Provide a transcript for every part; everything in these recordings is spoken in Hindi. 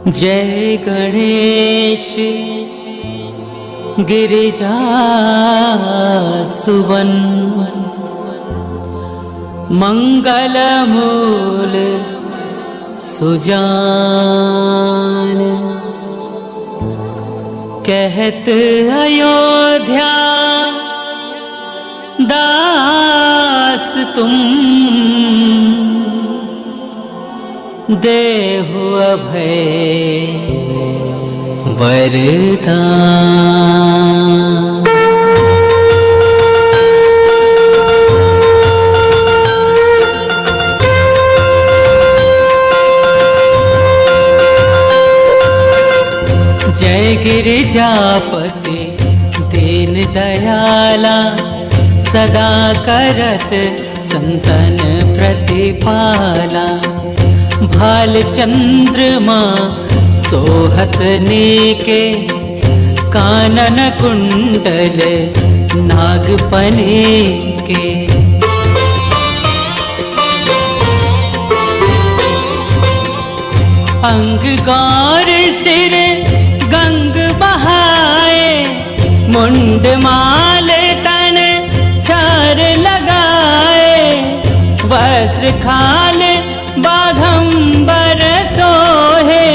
जय गणेश गिरिजा सुवन, मंगल मूल सुजान। कहत अयोध्या दास तुम, देहु अभय वरदान। जय गिरिजापति दीन दयाला, सदा करत संतन प्रतिपाला। भाल चंद्रमा सोहत नेके, कानन कुंडल नागपने के। अंग गौर सिर गंग बहाए, मुंड माल तन चार लगाए। वस्त्र खाल बाघंबर सोहे,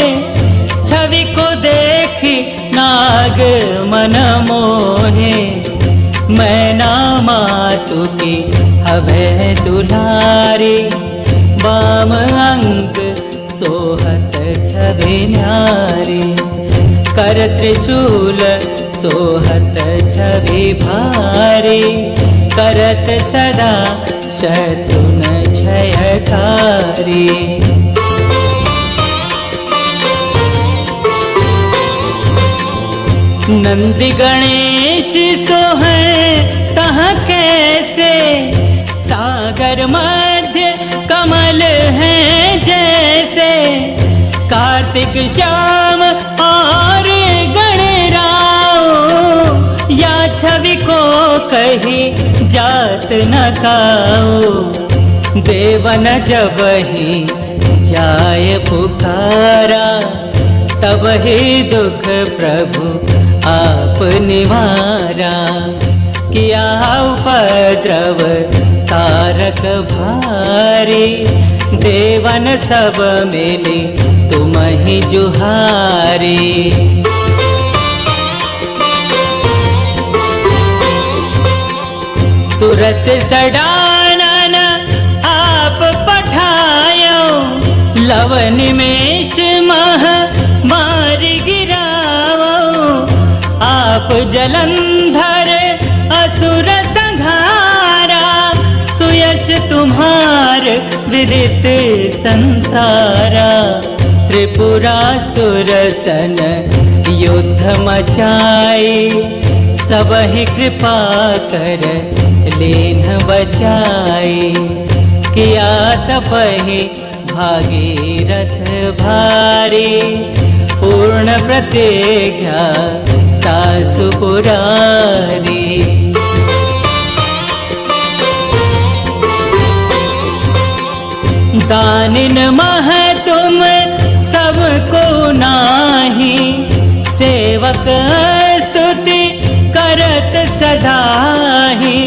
छवि को देखी नाग मन मोहे। मैना मातु की अभय दुलारी, बाम अंग सोहत छवि न्यारी। कर त्रिशूल सोहत छवि भारी, करत सदा शत्रुन क्षयकारी। नंदी गणेश सोहै तह कैसे, सागर मध्य कमल है जैसे। कार्तिक श्याम और गणराओ, या छवि को कही जात न काओ। देवन जब ही जाय पुकारा, तब ही दुख प्रभु आप निवारा। किया उपद्रव तारक भारी, देवन सब मिली तुम ही जुहारी। तुरत सडानन आप पठायो, लव निमेष मह मारि गिरावो। आप जलंधर असुर संहारा, सुयश तुम्हार विदित संसारा। त्रिपुरासुर सन युद्ध मचाई, सब ही कृपा कर लीन बचाई। किया तपहि भागीरथ भारी, पूर्ण प्रतिज्ञा तासु पुरारी। दानिन मह तुम सबको नाही, सेवक स्तुति करत सदाही।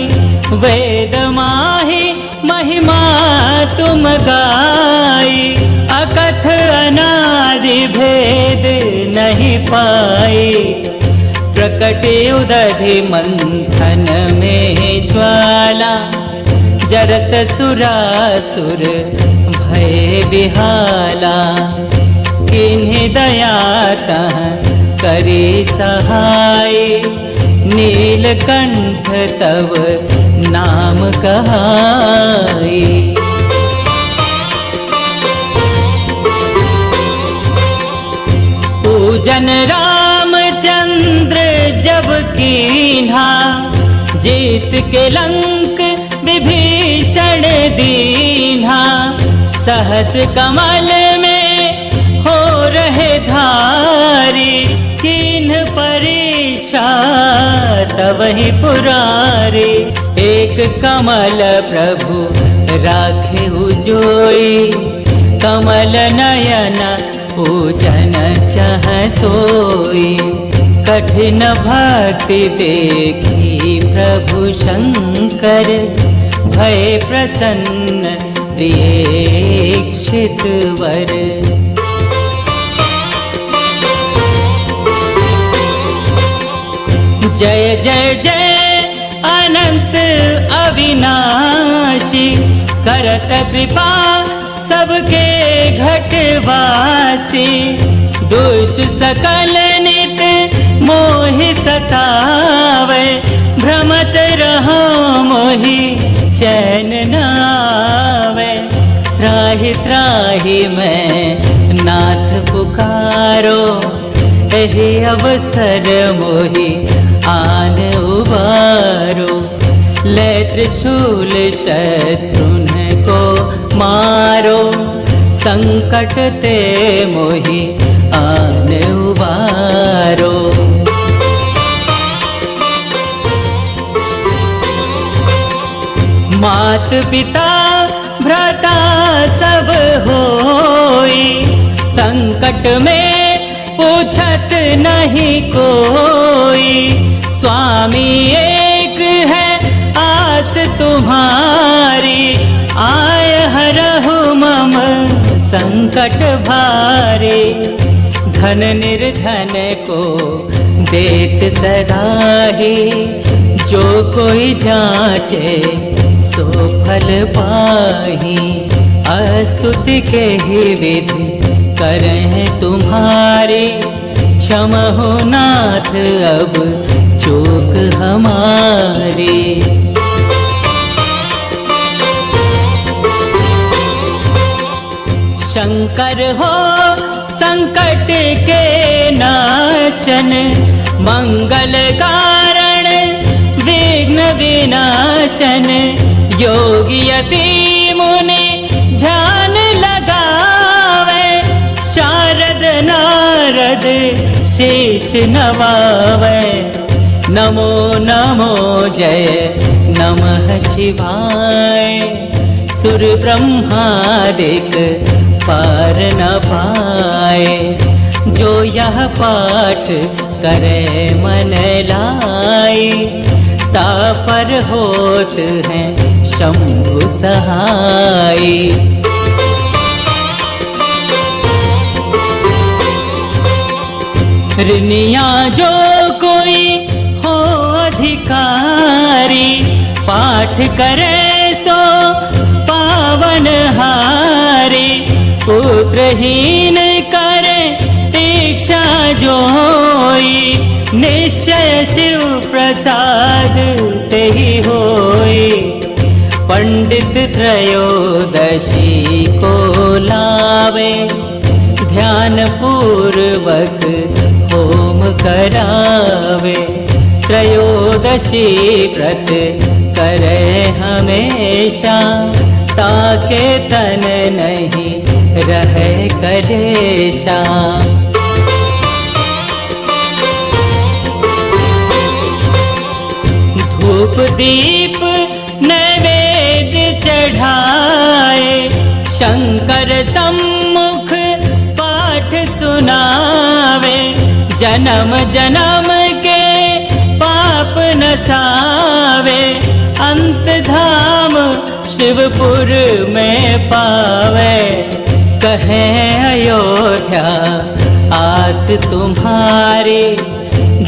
वेद माहि महिमा तुम गाई, अकथ अनादि भेद नहीं पाई। प्रकटे उदधि मंथन में ज्वाला, जरत सुरासुर भय बिहाला। किन्हीं दया तह करी सहाय, नीलकंठ तव नाम कहाई। पूजन रामचंद्र जब कीन्हा, जीत के लंक विभीषण दीन्हा। सहस कमल में हो रहे धारी, कीन्ह परीक्षा तब ही पुरारी। एक कमल प्रभु राखे जोई, कमल नयन पूजन चह सोई। कठिन भक्ति देखी प्रभु शंकर, भय प्रसन्न दीक्षित वर। जय जय जय अनंत अविनाशी, करत कृपा सबके घटवासी। दुष्ट सकल नित मोहि सतावे, भ्रमत रहो मोहि चैन न आवे। त्राहि त्राहि मैं नाथ पुकारो, एहि अवसर मोहि आन उबारो। ले त्रिशूल शत्रुन को मारो, संकट ते मोहि आन उबारो। मात पिता भ्राता सब होई, संकट में पूछत नहीं कोई। स्वामी एक है आस तुम्हारी, आय हरहु मम संकट भारी। धन निर्धन को देत सदाही, जो कोई जाचे सो फल पाही। अस्तुति के ही विधि करें तुम्हारी, क्षमहो नाथ अब चूक हमारी। शंकर हो संकट के नाशन, मंगल कारण विघ्न विनाशन। योगी यति मुनि ध्यान लगावे, शारद नारद शीश नवावे। नमो नमो जय नमः शिवाय, सुर ब्रह्मादिक पार न पाए। जो यह पाठ करे मन लाई, तापर होत हैं शंभु सहाय। ऋनिया जो कोई हो अधिकारी, पाठ करे सो पावन हारी। पुत्रहीन करे दीक्षा जोई, निश्चय शिव प्रसाद तेहि होई। पंडित त्रयोदशी को लावे, ध्यान पूर्वक होम करावे। त्रयोदशी व्रत करे हमेशा, ताके तन नहीं रहे कलेशा। धूप दीप नैवेद्य चढ़ाए, शंकर सम्मुख पाठ सुनावे। जन्म जन्म के पाप नसावे, अंत धाम शिवपुर में पावे। कहे अयोध्या आस तुम्हारी,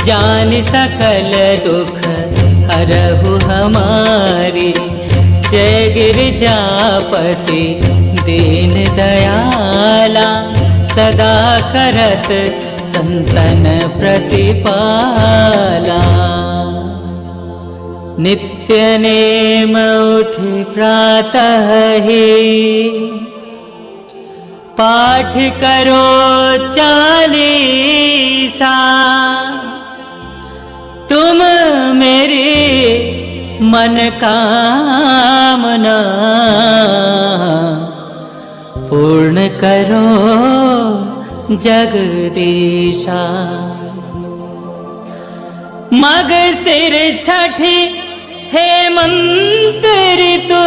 जान सकल दुख हरहु हमारी। जय गिरिजापति दीन दयाला, सदा करत संतन प्रतिपाला। नित्य नेम उठि प्रातः ही, पाठ करो 40। तुम मेरी मन कामना पूर्ण करो जगदीशा। मग सिर छठी हेमंत ऋतु,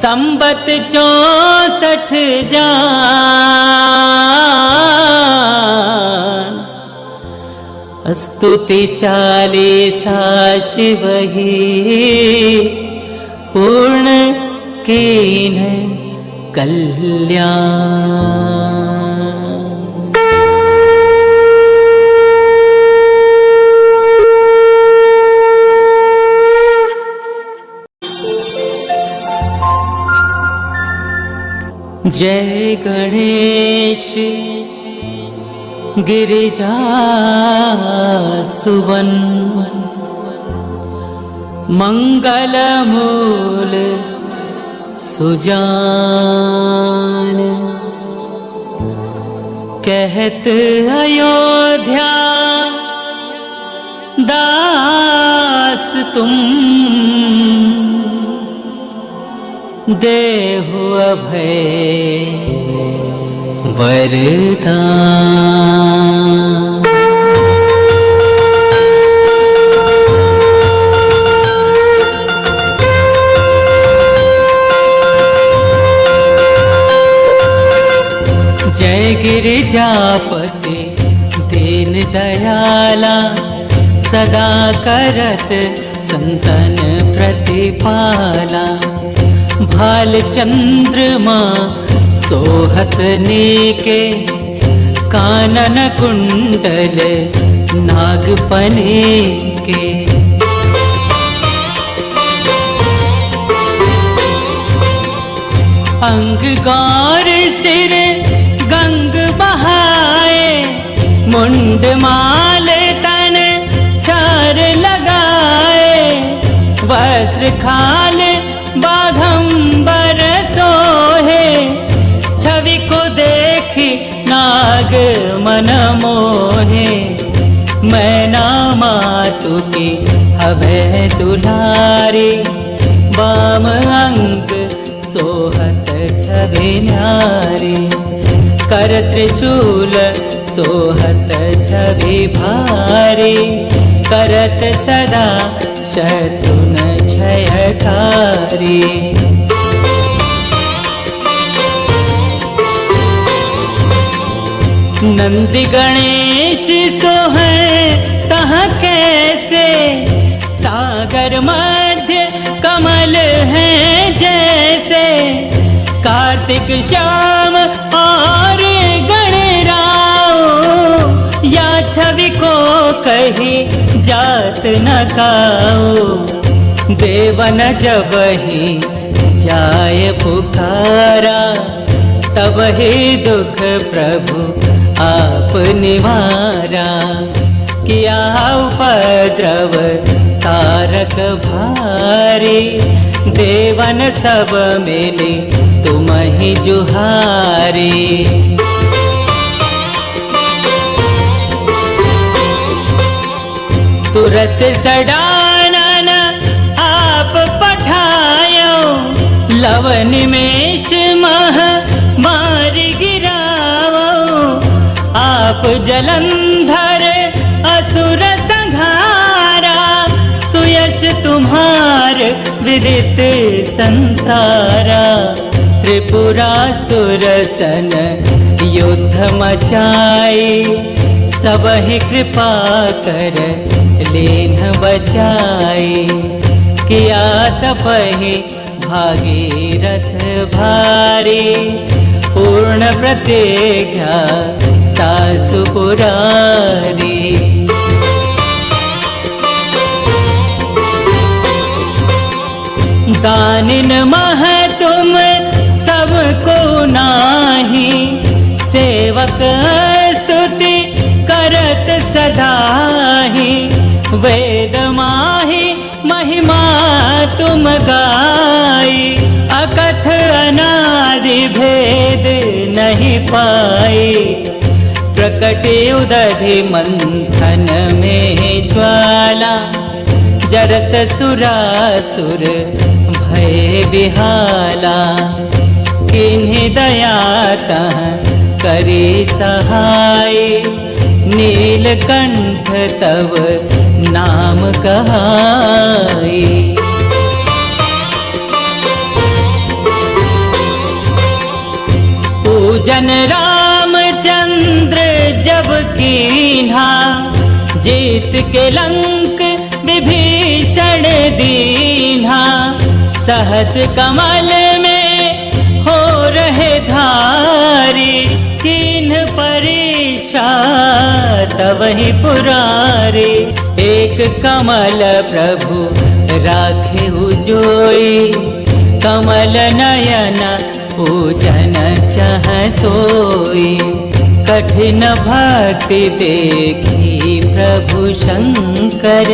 संबत 64 जान, स्तुति 40 शिव ही पूर्ण कीन कल्याण। जय गणेश गिरिजा सुवन, मंगल मूल सुजान। कहत अयोध्या दास तुम, देहु अभय वरदान। जय गिरिजापति दीन दयाला, सदा करत संतन प्रतिपाला। भाल चंद्रमा सोहत नेके, कानन कुंडल नागपने के। अंग गौर सिर गंग बहाए, मुंड माल तन चार लगाए। वस्त्र खाल बाघंबर सोहे, छवि को देखी नाग मन मोहे। मैना मातु की हवै दुलारी, बाम अंग सोहत छवि न्यारी। कर त्रिशूल सोहत छवि भारी, करत सदा शत्रुन क्षयकारी। नंदी गणेश सोहै कहाँ कैसे, सागर मध्य कमल है जैसे। कार्तिक श्याम और गणराओ, या छवि को कही जात न काओ। देवन जब ही जाय पुकारा, तब ही दुख प्रभु आप निवारा। किया उपद्रव तारक भारी, देवन सब मिले तुम ही जुहारी। तुरत सडानन आप पठायो, लव निमेष मह मार गिरावो। आप जलंधर असुर संहारा, सुयश तुम्हार विदित संसारा। त्रिपुरासुर सन युद्ध मचाई, सब ही कृपा कर लेन बचाई। किया तपहि भागीरथ भारी, पूर्ण प्रतिज्ञा तासु पुरारी। दानिन मह तुम सबको नाही, सेवक स्तुति करत सदाहि। वेद माहि महिमा तुम गाई, अकथ अनादि भेद नहीं पाई। प्रकट उदधि मंथन में ज्वाला, जरत सुरासुर भय बिहाला। किन्हीं दया तह करी सहाय, नीलकंठ तव नाम कहाई। पूजन रामचंद्र जब कीन्हा, जीत के लंक विभीषण दीन्हा। सहस कमल में हो रहे धारी, किन्ह परीक्षा तवहि पुरारी। एक कमल प्रभु राखे जोई, कमल नयन पूजन चह सोई। कठिन भक्ति देखी प्रभु शंकर,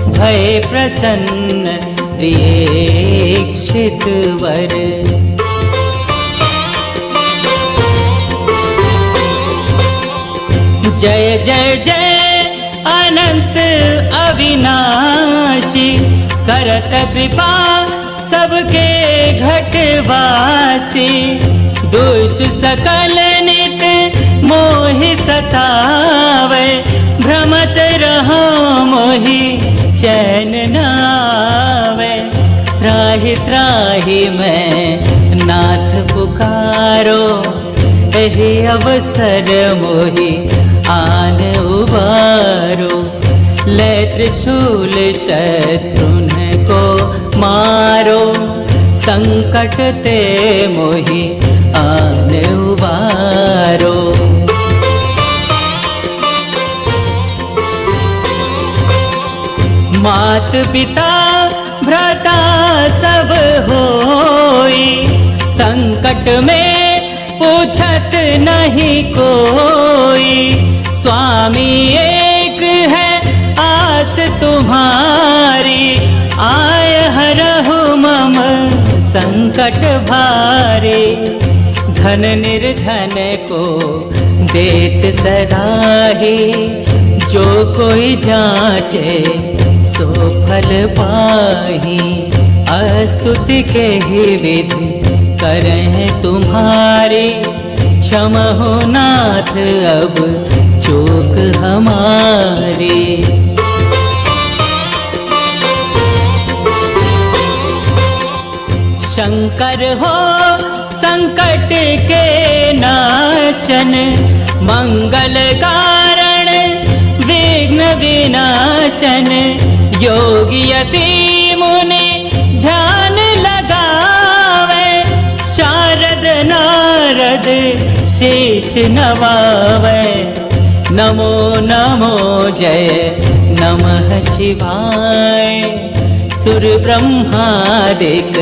भय प्रसन्न दीक्षित वर। जय जय जय अनंत अविनाशी, करत कृपा सबके घटवासी। दुष्ट सकल नित मोहि सतावे, भ्रमत रहो मोहि चैन नावे। त्राहि त्राहि मैं नाथ पुकारो, एहि अवसर मोहि आन उबारो। ले त्रिशूल शत्रुन को मारो, संकट ते मोहि आन उबारो। मात पिता भ्राता सब होई, संकट में पूछत नहीं कोई। स्वामी एक है आस तुम्हारी, आय हरहु मम संकट भारी। धन निर्धन को देत सदाही, जो कोई जाचे सो फल पाही। अस्तुति के ही विधि करें तुम्हारी, क्षमा हो नाथ अब चूक हमारी। शंकर हो संकट के नाशन, मंगल कारण विघ्न विनाशन। योगी यति मुनि ध्यान लगावे, शारद नारद शीश नवावे। नमो नमो जय नमः शिवाय, सुर ब्रह्मादिक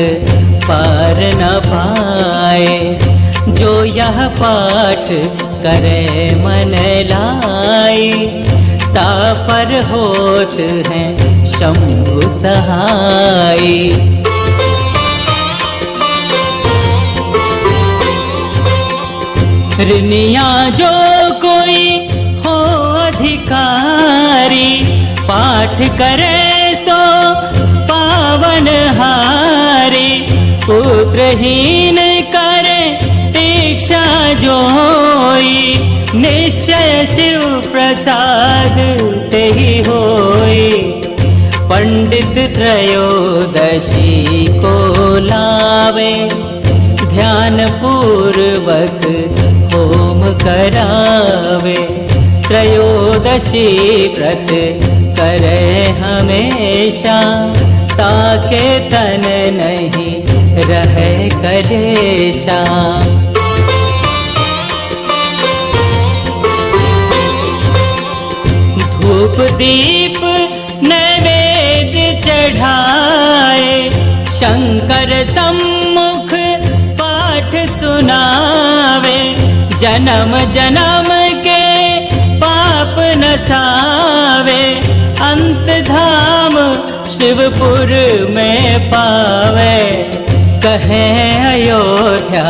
पार न पाए। जो यह पाठ करे मन लाई, तापर होत हैं शंभु सहाय। ऋनिया जो कोई हो अधिकारी, पाठ करे सो पावन हारी। पुत्रहीन करे दीक्षा जोई, निश्चय शिव प्रसाद तेहि होई। पंडित त्रयोदशी को लावे, ध्यान पूर्वक होम करावे। त्रयोदशी व्रत करे हमेशा, ताके तन नहीं रहे कलेशा। धूप दीप नैवेद्य चढ़ाए, शंकर सम्मुख पाठ सुनावे। जन्म जन्म के पाप नसावे, अंत धाम शिवपुर में पावे। कहे अयोध्या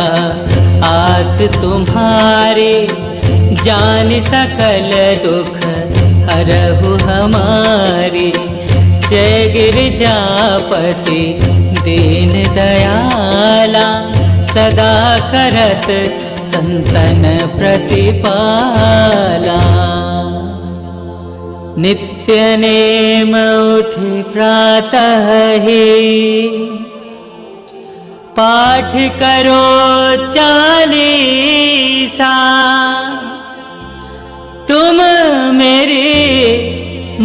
आस तुम्हारी, जान सकल दुख हरहु हमारी। जय गिरिजापति दीन दयाला, सदा करत संतन प्रतिपाला। नित्य नेम उठि प्रातः ही, पाठ करो 40 तुम मेरी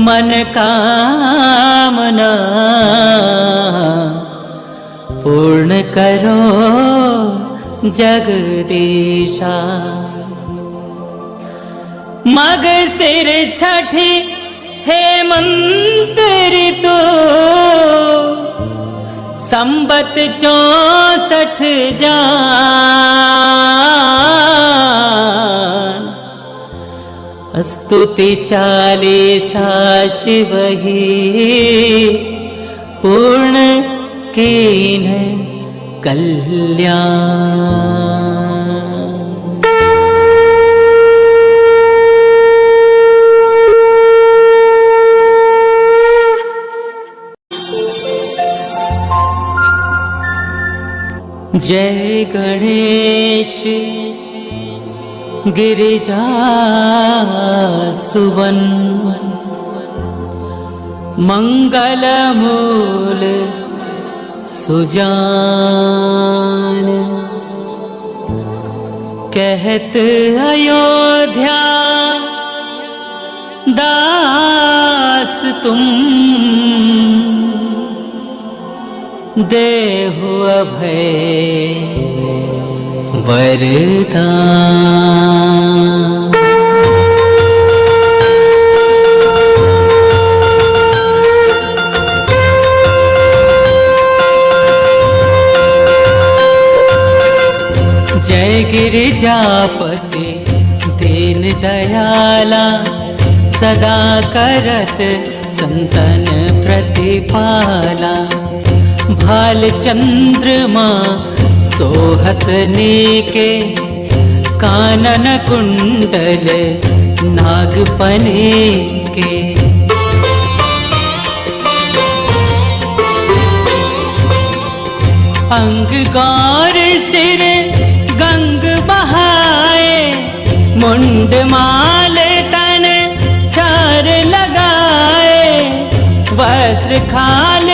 मन कामना पूर्ण करो जगदीशा। मग सिर छठी हेमंत ऋतु संबत 64 जान स्तुति 40 शिव ही पूर्ण कीन कल्याण। जय गणेश गिरिजा सुवन मंगल मूल सुजान। कहत अयोध्या दास तुम देहु अभय वरदान। जय गिरिजापति दीन दयाला सदा करत संतन प्रतिपाला। भाल चंद्रमा सोहत नीके कानन कुंडल नागपने के। अंग गौर सिर गंग बहाए मुंड माल तन छार लगाए। वस्त्र खाल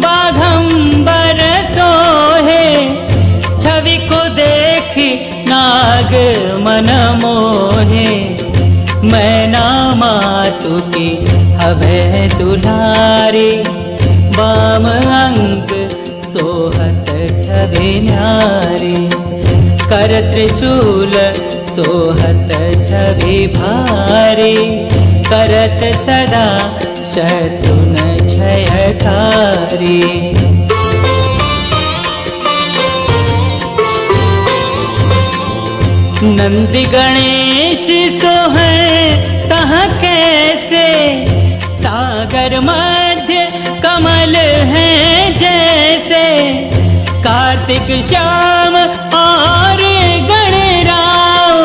बाघंबर सोहे छवि को देखी नाग मन मोहे। मैना मातु की हवै दुलारी बाम अंग सोहत छवि न्यारी। कर त्रिशूल सोहत छवि भारी करत सदा शत्रुन क्षयकारी। नंदी गणेश सोहै तह कैसे सागर मध्य कमल है जैसे। कार्तिक श्याम और गणराओ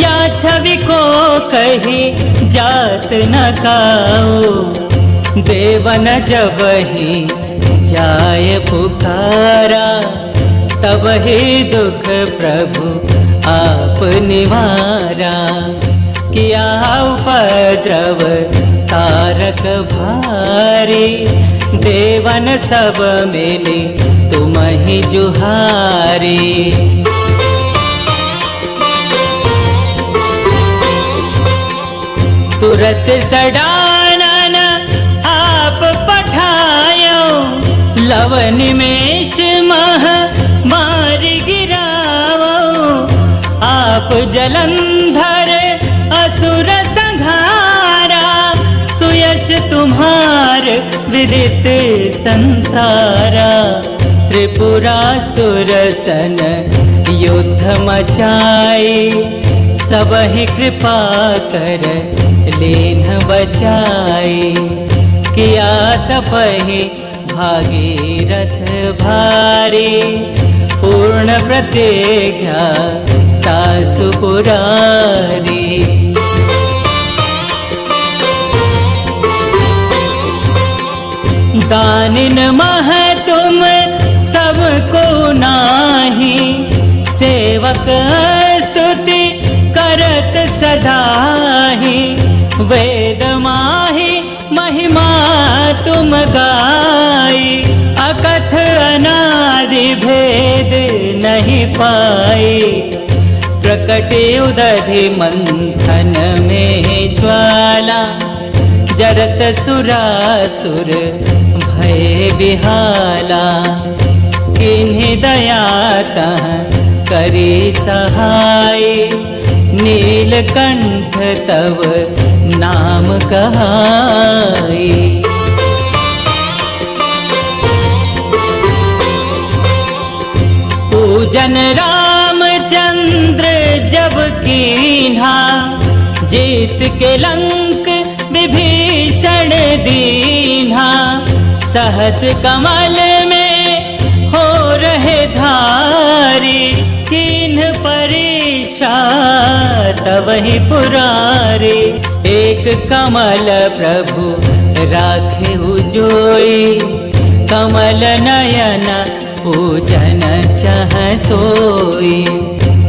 या छवि को कही जात न काओ। देवन जब ही जाय पुकारा तब ही दुख प्रभु आप निवारा। किया उपद्रव तारक भारी देवन सब मिले तुम ही जुहारी। तुरत सडानन आप पठायो लव निमेष मह मार गिरावो। आप जलंधर असुर संहारा सुयश तुम्हार विदित संसारा। त्रिपुरासुर सन युद्ध मचाई सब ही कृपा कर लेन बचाई। किया तपहि भागीरथ भारी पूर्ण प्रतिज्ञा तासु पुरारी। दानिन मह तुम सबको नाही सेवक स्तुति करत सदाही। वेद माही महिमा तुम गाई अकथ अनादि भेद नहीं पाए। प्रकटे उदधि मंथन में ज्वाला, जरत सुरासुर भय बिहाला। किन्हीं दया तह करी सहाय, नीलकंठ तव नाम कहाई। पूजन रामचंद्र जब कीन्हा, जीत के लंक विभीषण दीन्हा। सहस कमल में हो रहे धारी, किन्ह परीक्षा तवहि पुरारी। एक कमल प्रभु राखे जोई, कमल नयन पूजन चह सोई।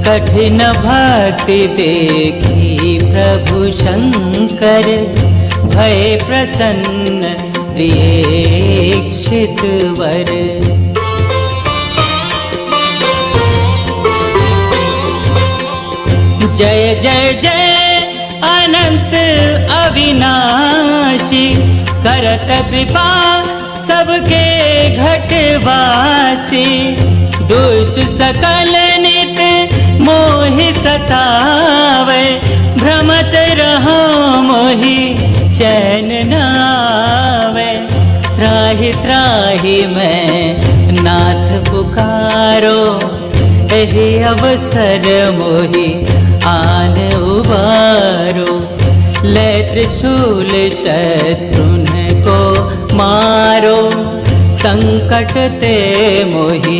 कठिन भक्ति देखी प्रभु शंकर, भय प्रसन्न दीक्षित वर। जय जय जय अनंत अविनाशी, करत कृपा सबके घटवासी। दुष्ट सकल नित मोहि सतावे, भ्रमत रहो मोहि चैन न आवे। त्राहि त्राहि मैं नाथ पुकारो, एहि अवसर मोहि आन उबारो। ले त्रिशूल शत्रुन को मारो, संकट ते मोहि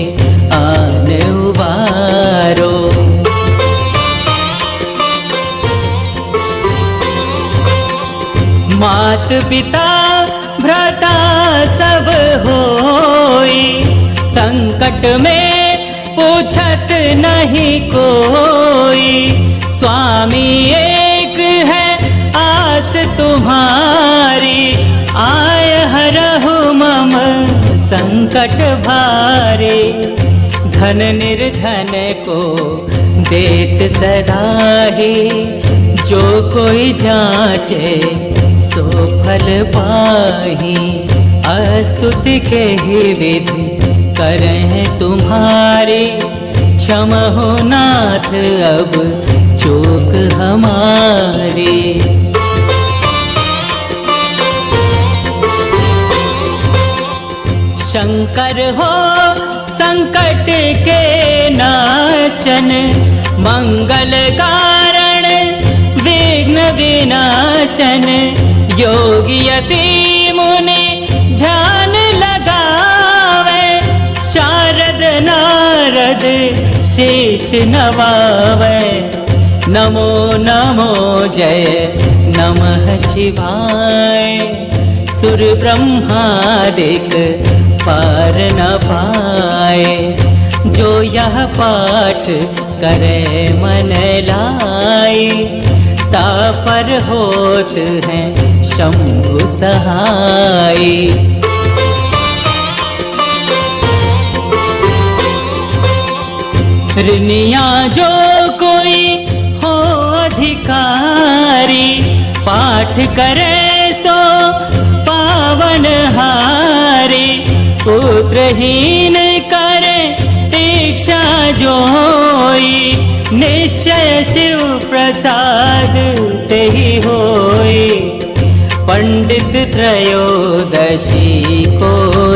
आन उबारो। मात पिता भ्राता सब होई, संकट में पूछत नहीं कोई। स्वामी एक है आस तुम्हारी, आय हरहु मम संकट भारी। धन निर्धन को देत सदाही, जो कोई जाचे सो फल पाही। अस्तुति के ही विधि करें तुम्हारी, क्षमहो नाथ अब चूक हमारी। शंकर हो संकट के नाशन, मंगल कारण विघ्न विनाशन। योगी यति मुनि ध्यान लगावे, शारद नारद शीश नवावे। नमो नमो जय नमः शिवाय, सुर ब्रह्मादिक पार न पाए। जो यह पाठ करे मन लाई, तापर होत हैं शंभु सहाय। ऋनिया जो कोई हो अधिकारी, पाठ करे सो पावन हारी। पुत्रहीन करे दीक्षा जोई, निश्चय शिव प्रसाद तेहि होई। पंडित त्रयोदशी को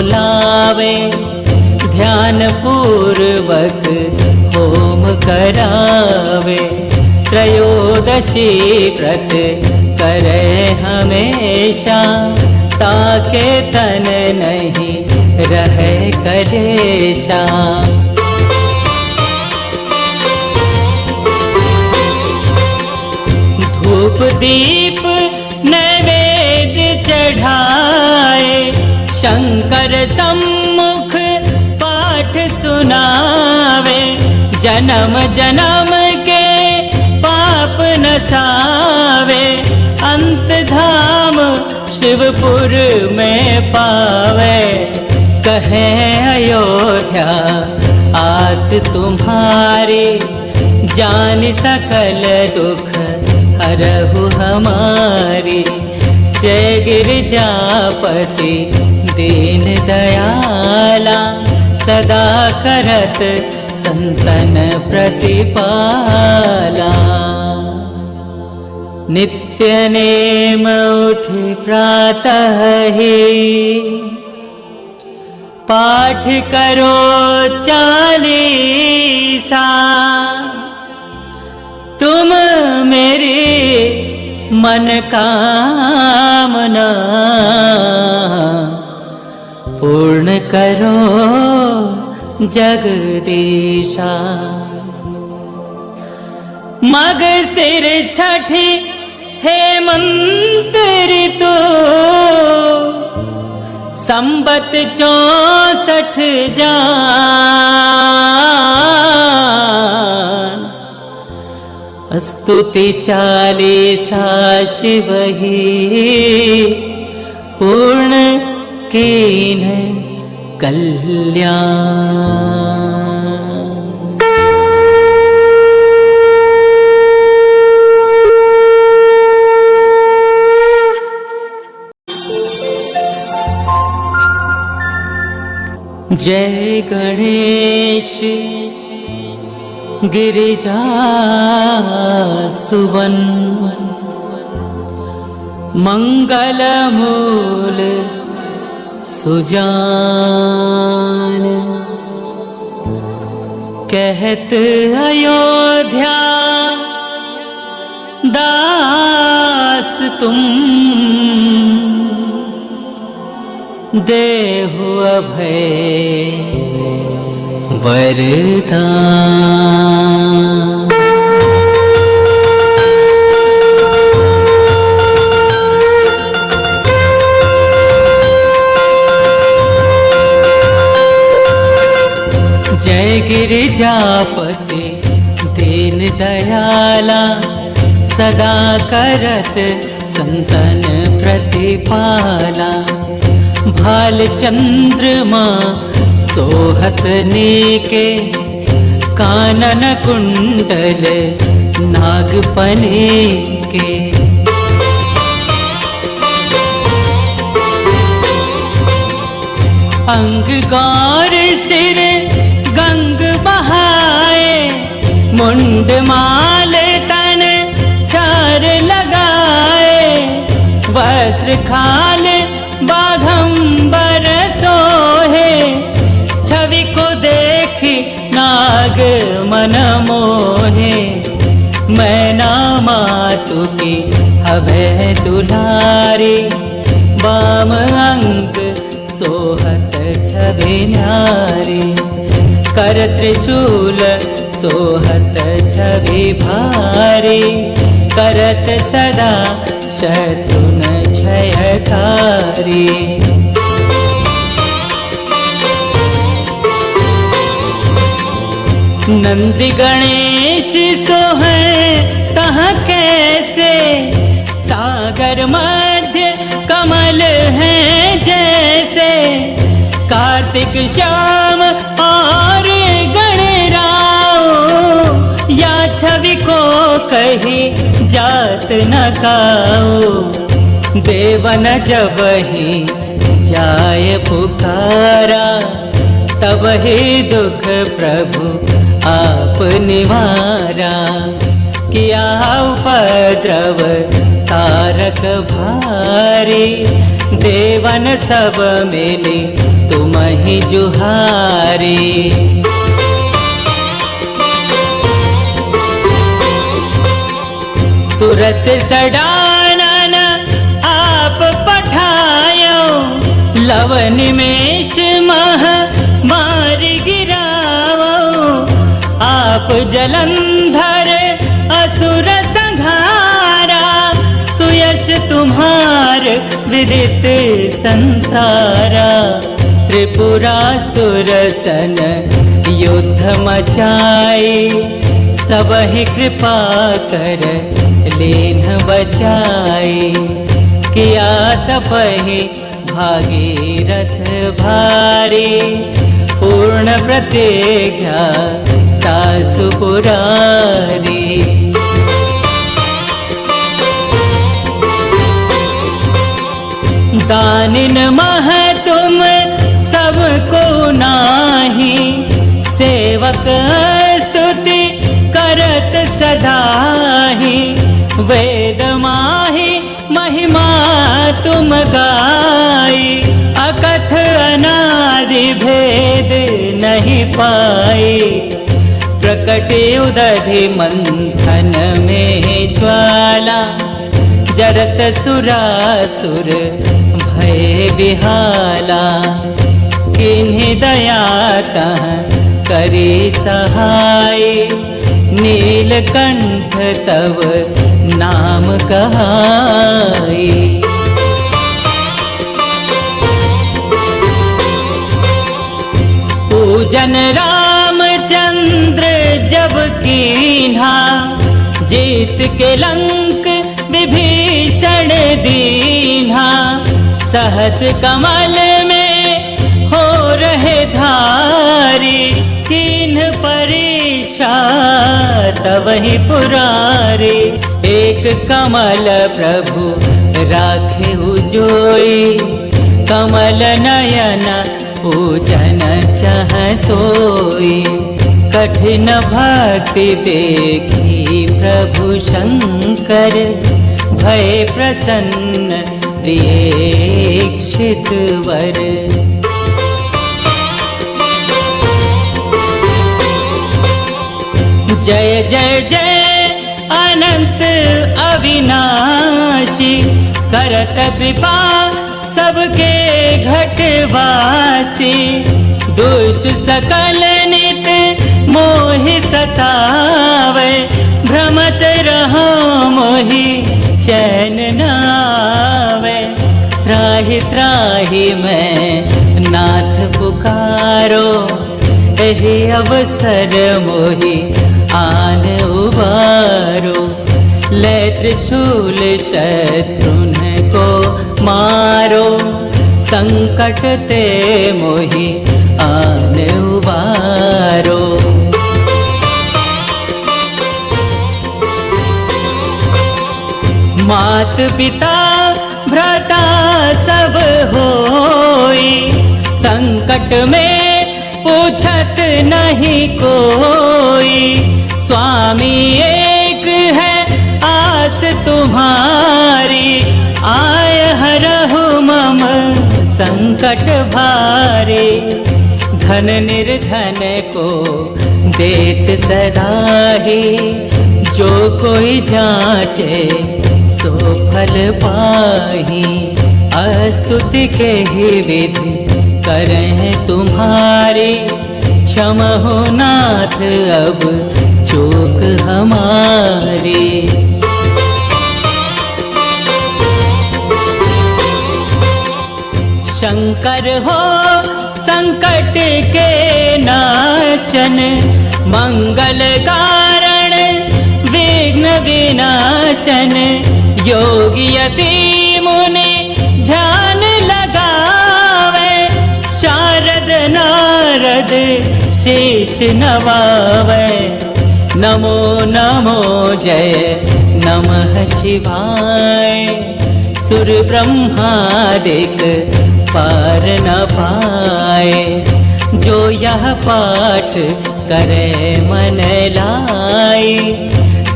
लावे, ध्यान पूर्वक होम करावे। त्रयोदशी व्रत करे हमेशा, ताके तन नहीं रहे कलेशा। धूप दीप नैवेद्य चढ़ाए, शंकर सम्मुख पाठ सुनावे। जन्म जन्म के पाप नसावे, अंत धाम शिवपुर में पावे। कहे अयोध्या आस तुम्हारे, जान सकल दुख हरहु हमारे। जय गिरिजापति दीन दयाला, सदा करत संतन प्रतिपाला। नित्य नेम उठि प्रातः ही, पाठ करो चालीसा। तुम मेरी मन कामना, पूर्ण करो जगदीशा। मग सिर छठी हेमंत ऋतु, संबत 64 जान। स्तुति 40 शिव ही, पूर्ण कीन कल्याण। जय गणेश गिरिजा सुवन, मंगल मूल सुजान। कहत अयोध्या दास तुम, देहु अभय वरदान। जय गिरिजापति दीन दयाला, सदा करत संतन प्रतिपाला। भाल चंद्रमा सोहत नीके, कानन कुंडल नागपने के। अंग गौर सिर गंग बहाए, मुंड माल तन चार लगाए। वस्त्र खाल बाघंबर सोहे, छवि को देखी नाग मन मोहे। मैना मातु की हवे दुलारी, बाम अंग सोहत छवि न्यारी। कर त्रिशूल सोहत छवि भारी, करत सदा शत्रुन क्षयकारी। नंदी गणेश सोहै तहाँ कैसे, सागर मध्य कमल है जैसे। कार्तिक श्याम और गणराओ, या छवि को कही जात न काओ। देवन जब ही जाय पुकारा, तब ही दुख प्रभु आप निवारा। किया उपद्रव तारक भारी, देवन सब मिले तुम ही जुहारी। तुरत सडानन आप पठायो, लव निमेष मह मार गिरावो। आप जलंधर असुर संहारा, सुयश तुम्हार विदित संसारा। त्रिपुरासुर सन युद्ध मचाई, सब ही कृपा कर लेन बचाई। किया तपहि भागीरथ भारी पूर्ण प्रतिज्ञा तासु पुरारी। दानिन मह तुम सबको नाही, सेवक स्तुति करत सदाही। वेद माही महिमा तुम गाई, अकथ अनादि भेद नहीं पाई। प्रकट उदधि मंथन में ज्वाला, जरत सुरासुर भय बिहाला। किन्हीं दया तह करी सहाय, नीलकंठ तव नाम कहाई। पूजन रामचंद्र जब कीन्हा, जीत के लंक विभीषण दीन्हा। सहस कमल में हो रहे धारी, किन्ह परीक्षा तवहि पुरारी। एक कमल प्रभु राखे जोई, कमल नयन पूजन चह सोई। कठिन भक्ति देखी प्रभु शंकर, भय प्रसन्न दीक्षित वर। जय जय जय अनंत अविनाशी, करत कृपा सबके घटवासी। दुष्ट सकल नित मोहि सतावे, भ्रमत रहो मोहि चैन न आवे। त्राहि त्राहि मैं नाथ पुकारो, एहि अवसर मोहि आन उबारो। ले त्रिशूल शत्रुन को मारो, संकट ते मोहि आन उबारो। मात पिता भ्राता सब होई, संकट में पूछत नहीं कोई। स्वामी एक है आस तुम्हारी, आय हरहु मम संकट भारी। धन निर्धन को देत सदाही, जो कोई जाचे सो फल पाही। अस्तुति के ही विधि करें तुम्हारी, क्षमहो नाथ अब चूक हमारी। शंकर हो संकट के नाशन, मंगल कारण विघ्न विनाशन। योगी यति मुनि ध्यान लगावे, शारद नारद शीश नवावे। नमो नमो जय नमः शिवाय, सुर ब्रह्मादिक पार न पाए। जो यह पाठ करे मन लाई,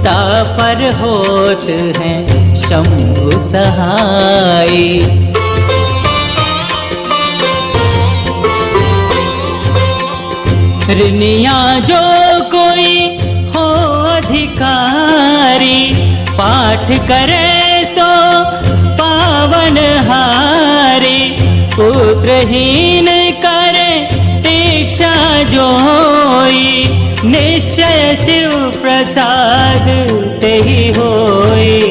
तापर होत हैं शंभु सहाय। ऋनिया जो कोई हो अधिकारी, पाठ करे सो पावन हारी। पुत्रहीन करे दीक्षा जोई, निश्चय शिव प्रसाद तेहि होई।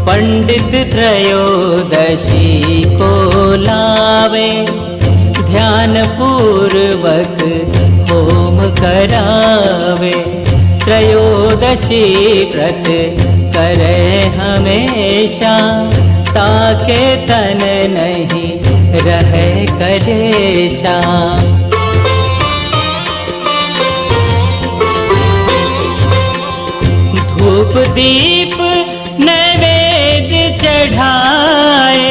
पंडित त्रयोदशी को लावे, ध्यान पूर्वक होम करावे। त्रयोदशी व्रत करे हमेशा, ताके तन नहीं रहे कलेशा। धूप दीप नैवेद्य चढ़ाए,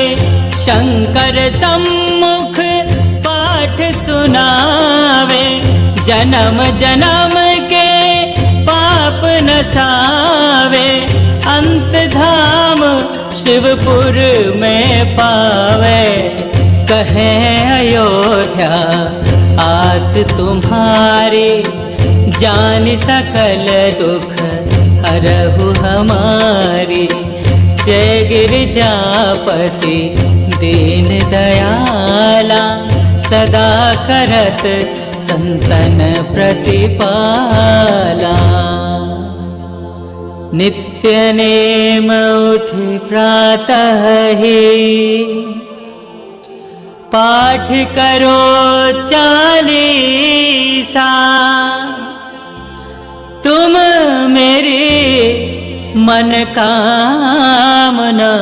शंकर सम्मुख पाठ सुनावे। जन्म जन्म के पाप नसावे, अंत धाम शिवपुर में पावे। कहे अयोध्या आस तुम्हारी, जान सकल दुख हरहु हमारी। जय गिरिजापति दीन दयाला, सदा करत संतन प्रतिपाला। नित्य नेम उठि प्रातः ही, पाठ करो 40। तुम मेरी मन कामना,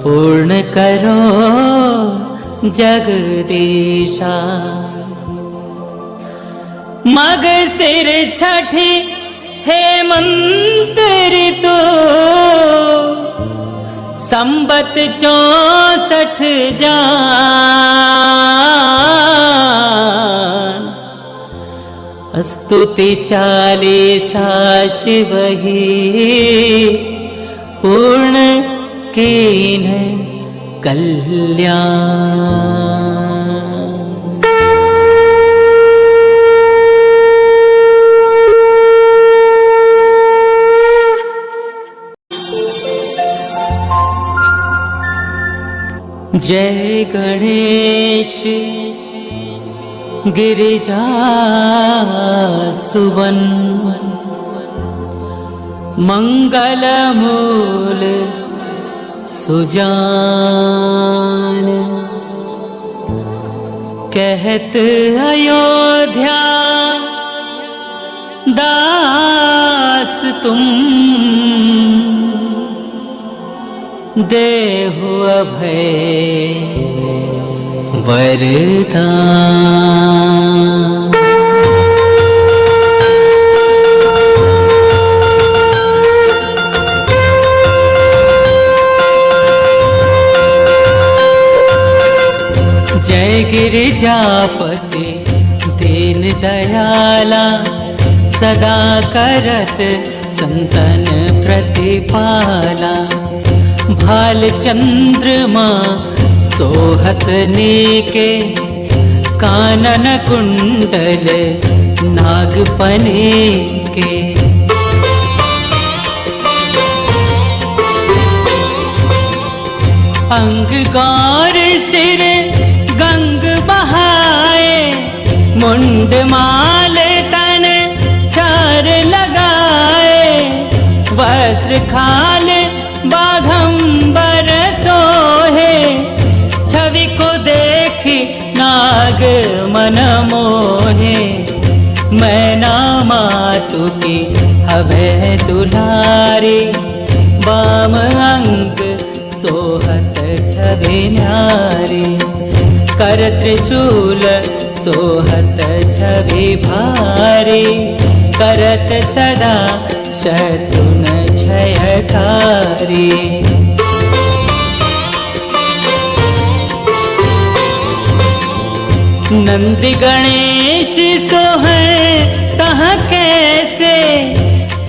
पूर्ण करो जगदीशा। मग सिर छठी हेमंत ऋतु, संबत 64 जान। स्तुति 40 शिव ही, पूर्ण कीन कल्याण। जय गणेश गिरिजा सुवन, मंगल मूल सुजान। कहत अयोध्या दास तुम, देहु अभय वरदान। जय गिरिजापति दीन दयाला, सदा करत संतन प्रतिपाला। भाल चंद्रमा सोहत नीके, कानन कुंडल नागपने के। अंग गौर सिर गंग बहाए, मुंड माल तन छार लगाए। वस्त्र खाल बाघंबर सोहे, छवि को देखी नाग मन मोहे। मैना मातु की हवे दुलारी, बाम अंग सोहत छवि न्यारी। कर त्रिशूल सोहत छवि भारी, करत सदा शत्रुन क्षयकारी। नंदी गणेश सोहै तह कैसे,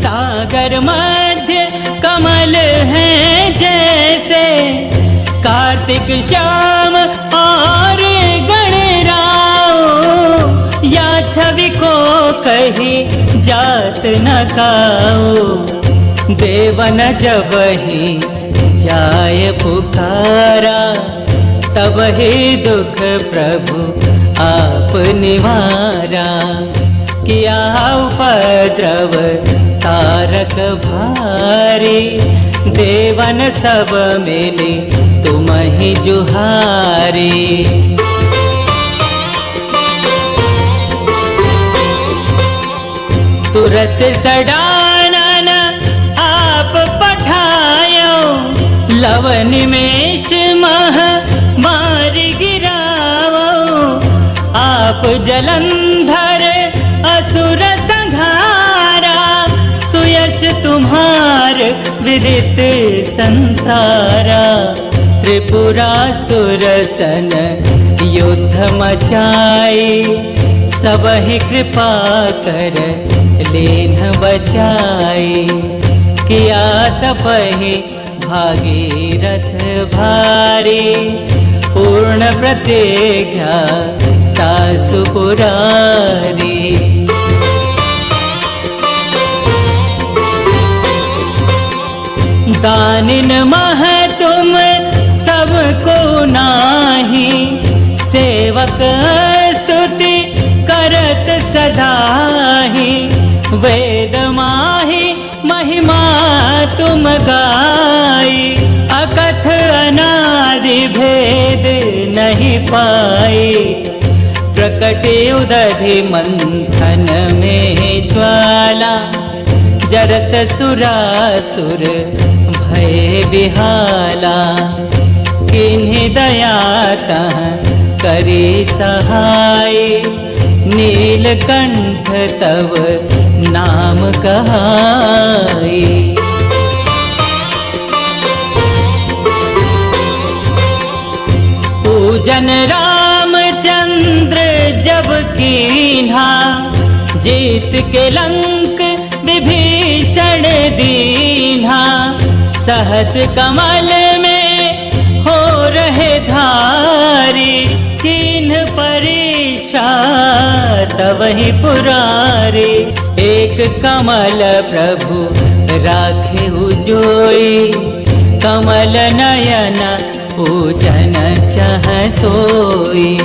सागर मध्य कमल है जैसे। कार्तिक श्याम और गणराओ, या छवि को कही जात न काओ। देवन जब ही जाय पुकारा, तब ही दुख प्रभु आप निवारा। किया उपद्रव तारक भारी, देवन सब मिले तुम ही जुहारी। तुरत सडानन आप पठाया, लव निमेष मह मार गिरावो, आप जलंधर असुर संहारा, सुयश तुम्हार विदित संसारा। त्रिपुरासुर सन युद्ध मचाई, सबहि कृपा कर लेन बचाई। किया तपहि भागीरथ भारी, पूर्ण प्रतिज्ञा तासु पुरारी। दानिन मह तुम सबको नाही, सेवक स्तुति करत सदाहि। वेद माहि महिमा तुम गाई, अकथ अनादि भेद नहीं पाई। प्रकट उदधि मंथन में ज्वाला, जरत सुरासुर भय बिहाला। किन्हि दया तह करी सहाय, नीलकंठ तव नाम कहाई। पूजन रामचंद्र जब कीन्हा, जीत के लंक विभीषण दीन्हा। सहस कमल में हो रहे धारी, किन्ह परीक्षा तवहि पुरारी। एक कमल प्रभु राखे जोई, कमल नयन पूजन चह सोई।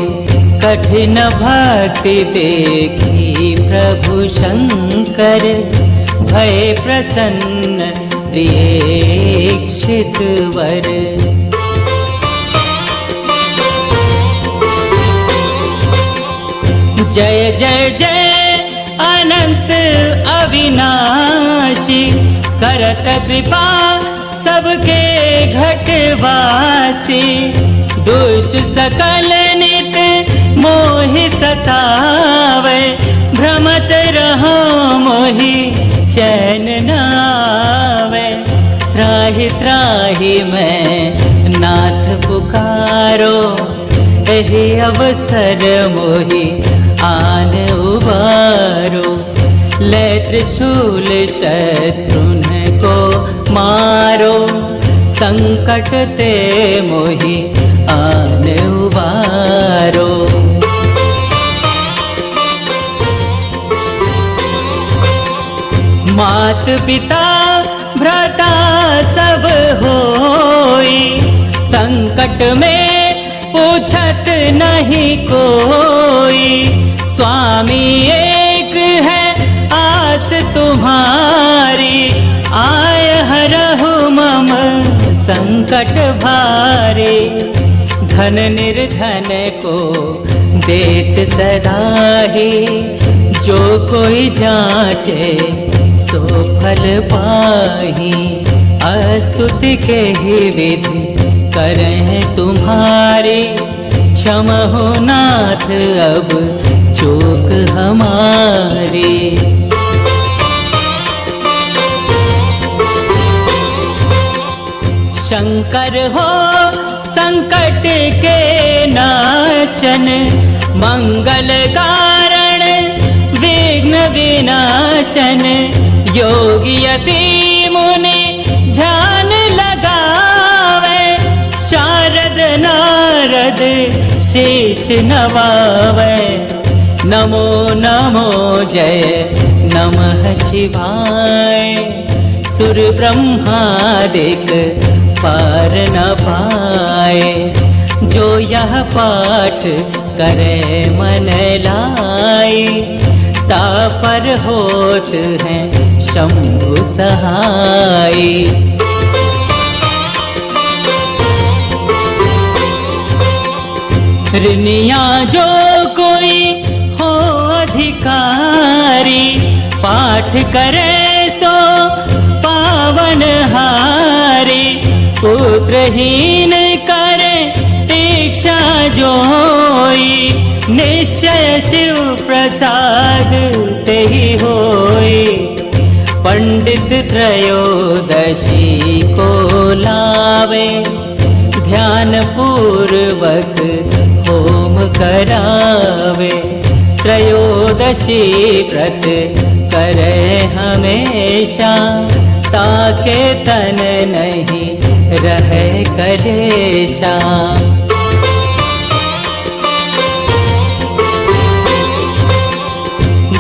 कठिन भक्ति देखी प्रभु शंकर, भय प्रसन्न दीक्षित वर। जय जय जय अनंत अविनाशी, करत कृपा सबके घटवासी। दुष्ट सकल नित मोहि सतावे, भ्रमत रहो मोहि चैन नावे। त्राहि त्राहि मैं नाथ पुकारो, एहि अवसर मोहि आन उबारो। ले त्रिशूल शत्रुन को मारो, संकट ते मोहि आन उबारो। मात पिता भ्राता सब होई, संकट में पूछत नहीं कोई। स्वामी एक है आस तुम्हारी, आय हरहु मम संकट भारी। धन निर्धन को देत सदाही, जो कोई जाचे सो फल पाही। अस्तुति के ही विधि करें तुम्हारी, क्षमहो नाथ अब चूक हमारी। शंकर हो संकट के नाशन, मंगल कारण विघ्न विनाशन। योगी यति मुनि ध्यान लगावे, शारद नारद शीश नवावे। नमो नमो जय नमः शिवाय, सुर ब्रह्मादिक पार न पाए। जो यह पाठ करे मन लाई, तापर होत हैं शंभु सहाय। ऋनिया जो कोई हो अधिकारी, पाठ करे सो पावन हारी। पुत्र नेत्रहीन करे दीक्षा जोई, निश्चय शिव प्रसाद ते ही होई। पंडित त्रयोदशी को लावे, ध्यान पूर्वक होम करावे। त्रयोदशी व्रत करे हमेशा, ताके तन नहीं रहे कलेशा।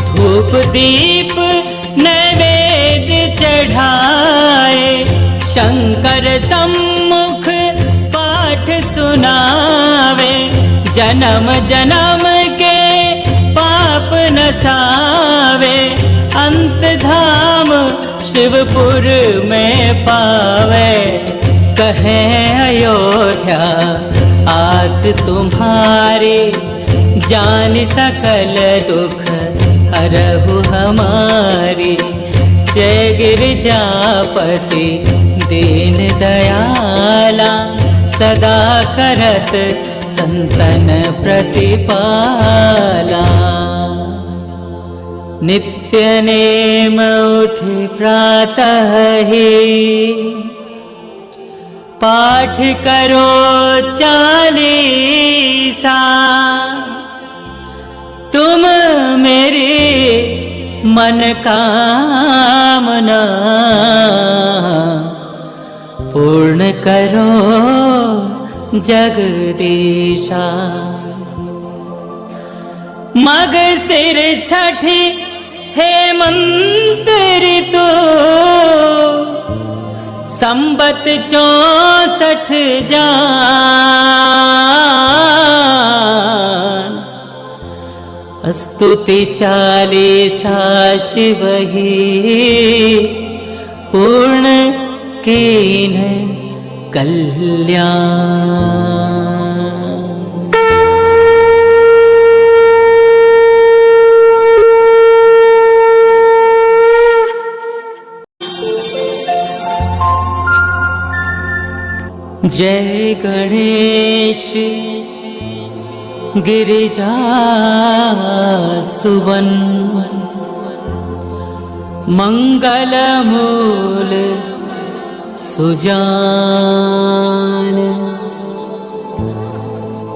धूप दीप नैवेद्य चढ़ाए, शंकर सम्मुख पाठ सुनावे। जन्म जन्म के पाप नसावे, अंत धाम शिवपुर में पावे। कहे अयोध्या आस तुम्हारी, जान सकल दुख हरहु हमारी। जय गिरिजापति दीन दयाला, सदा करत संतन प्रतिपाला। नित्य नेम उठि प्रातः ही, पाठ करो 40 तुम मेरी मन कामना पूर्ण करो जगदीशा। मग सिर छठी हेमंत ऋतु, संबत 64 जान। स्तुति 40 शिव ही, पूर्ण कीन कल्याण। जय गणेश गिरिजा सुवन, मंगल मूल सुजान।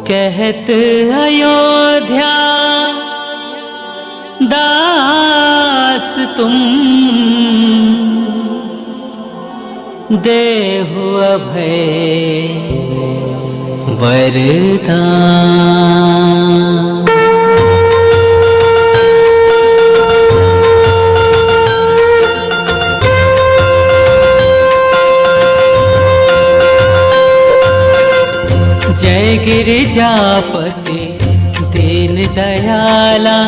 कहत अयोध्या दास तुम, देहु अभय वरदान। जय गिरिजापति दीन दयाला,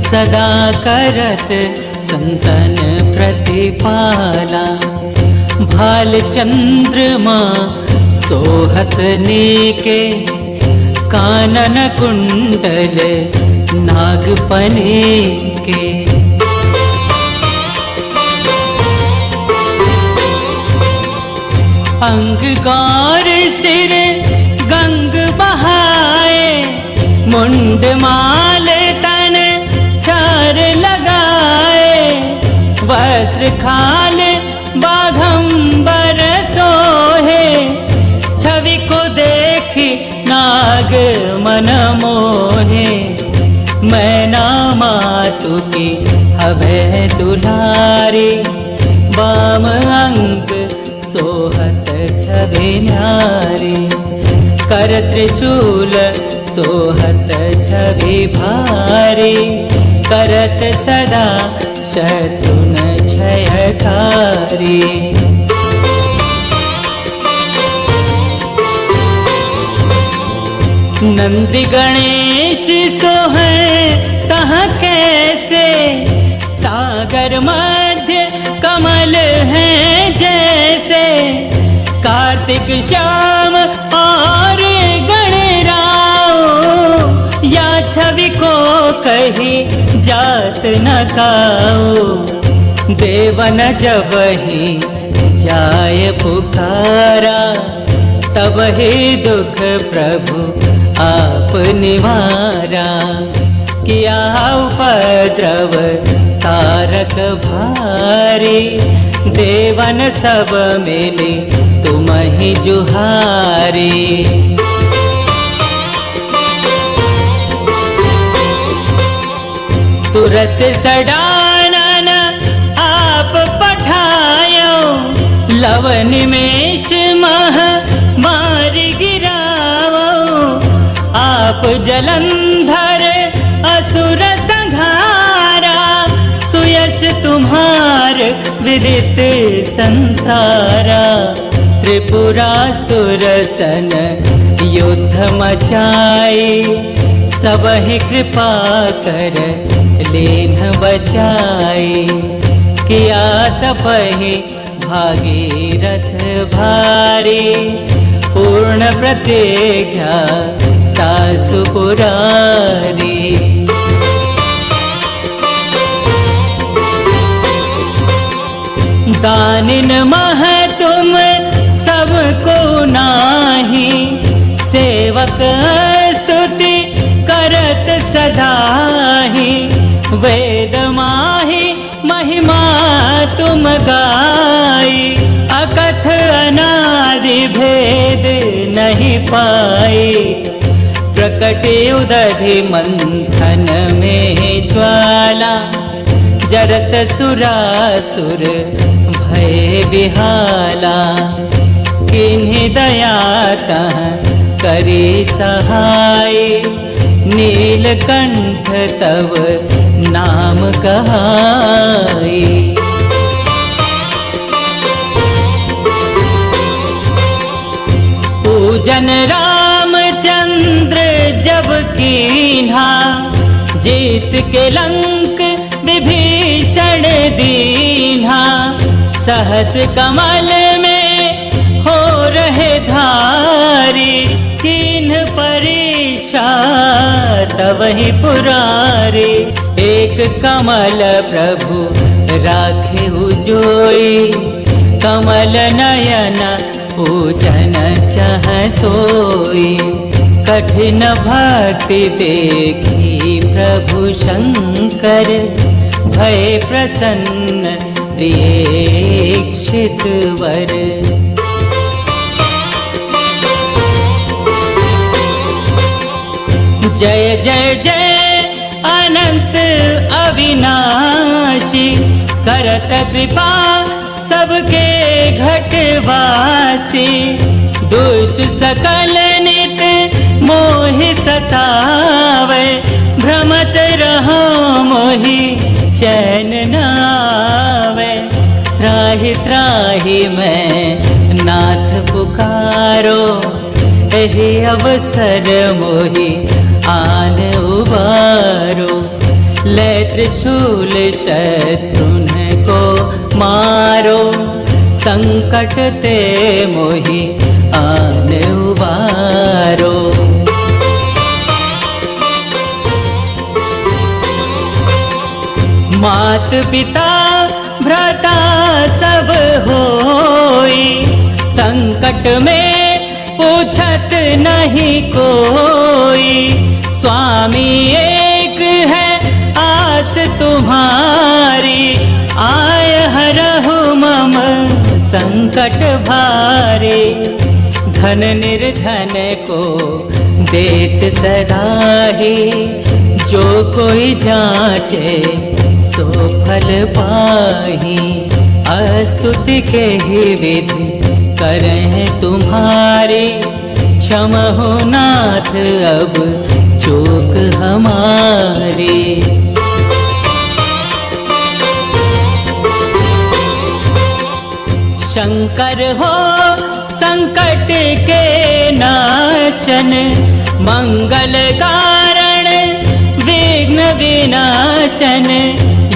सदा करत संतन प्रतिपाला। भाल चंद्रमा सोहत नीके, कानन कुंडल नागपने के। अंग गौर सिर गंग बहाए, मुंड माल तन छार लगाए। वस्त्र खाल बाघंबर सोहे, छवि को देखी नाग मन मोहे। मैना मातु की हवे दुलारी, बाम अंग सोहत छवि न्यारी। कर त्रिशूल सोहत छवि भारी, करत सदा शत्रुन क्षयकारी। नंदी गणेश सोहे तहाँ कैसे, सागर मध्य कमल है जैसे। कार्तिक श्याम और गणराओ, या छवि को कही जात न काओ। देवन जब ही जाय पुकारा, तब ही दुख प्रभु आप निवारा। किया उपद्रव तारक भारी, देवन सब मिले तुम ही जुहारी। तुरत सडानन आप पठायो, लव निमेष मह मारि गिरावो। आप जलंधर असुर संहारा, सुयश तुम्हार विदित संसारा। त्रिपुरासुर सन युद्ध मचाई, सबहि कृपा कर लेन बचाई। किया तपहि भागीरथ भारी, पूर्ण प्रतिज्ञा तासु पुरारी। दानिन मह तुम सबको नाही, सेवक स्तुति करत सदाही। वेद माहि महिमा तुम गाई, अकथ अनादि भेद नहीं पाई। प्रकट उदधि मंथन में ज्वाला, जरत सुरासुर भय बिहाला। किन्हीं दया तह करी सहाय, नीलकंठ तव नाम कहाई। पूजन रामचंद्र जब कीन्हा, जीत के लंक विभीषण दीन्हा। सहस कमल में हो रहे धारी, किन्ह परीक्षा तवहि पुरारी। एक कमल प्रभु राखे जोई, कमल नयन पूजन चह सोई। कठिन भक्ति देखी प्रभु शंकर, भय प्रसन्न दीक्षित वर। जय जय जय अनंत अविनाशी, करत कृपा सबके घटवासी। दुष्ट सकल नित मोहि सतावे, भ्रमत रहो मोहि चैन न आवे। त्राहि त्राहि मैं नाथ पुकारो, एहि अवसर मोहि आन उबारो। ले त्रिशूल शत्रुन को मारो, संकट ते मोहि आन उबारो। मात पिता भ्राता सब होई, संकट में पूछत नहीं कोई। स्वामी एक है आस तुम्हारी, आय हरहु मम संकट भारी। धन निर्धन को देत सदाही, जो कोई जाचे सो फल पाही। अस्तुति के ही विधि करें तुम्हारी, क्षमहो नाथ अब चूक हमारी। शंकर हो संकट के नाशन, मंगल कारण विघ्न विनाशन।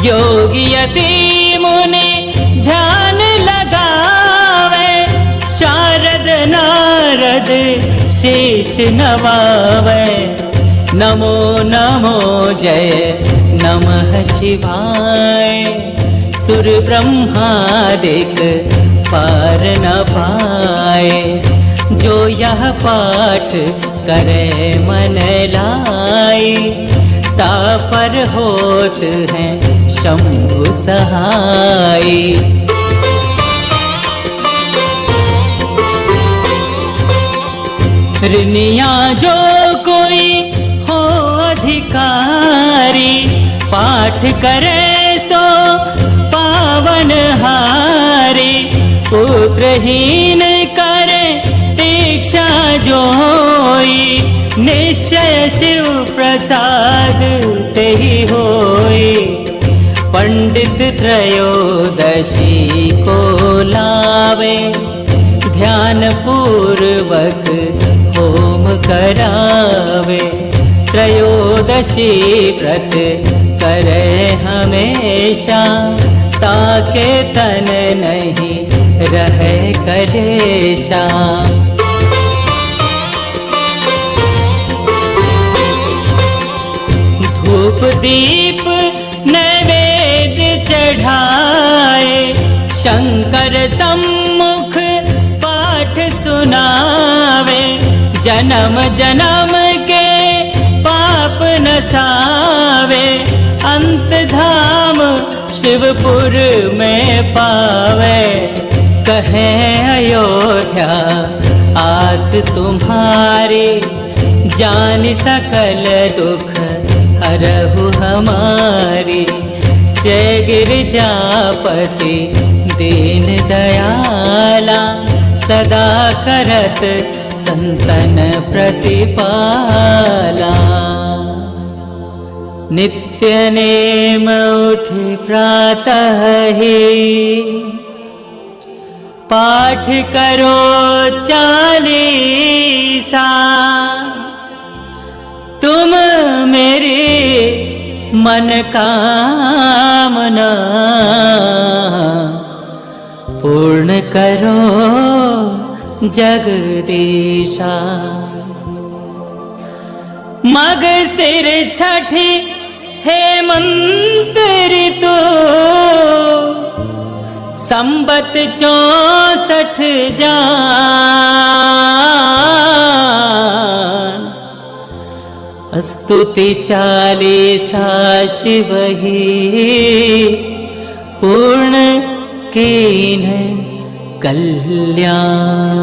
योगी यति मुनि ध्यान लगावे, शारद नारद शीश नवावे। नमो नमो जय नमः शिवाय, सुर ब्रह्मादिक पार न पाए। जो यह पाठ करे मन लाई, ता पर होत हैं शंभु सहाय। ऋनिया जो कोई हो अधिकारी, पाठ करे सो पावन हारी। पुत्रहीन करे दीक्षा जोई, निश्चय शिव प्रसाद ते ही होई। पंडित त्रयोदशी को लावे, ध्यान पूर्वक होम करावे। त्रयोदशी व्रत करे हमेशा, ताके तन नहीं रहे कलेशा। धूप दीप नैवेद्य चढ़ाए, शंकर सम्मुख पाठ सुनावे। जन्म जन्म के पाप नसावे, अंत धाम शिवपुर में पावे। कहे अयोध्या आस तुम्हारी, जान सकल दुख हरहु हमारी। जय गिरिजापति दीन दयाला, सदा करत संतन प्रतिपाला। नित्य नेम उठि प्रातः ही, पाठ करो 40। तुम मेरी मन कामना, पूर्ण करो जगदीशा। मग सिर छठी हेमंत ऋतु, संबत 64 जान। स्तुति 40 शिव ही, पूर्ण कीन कल्याण।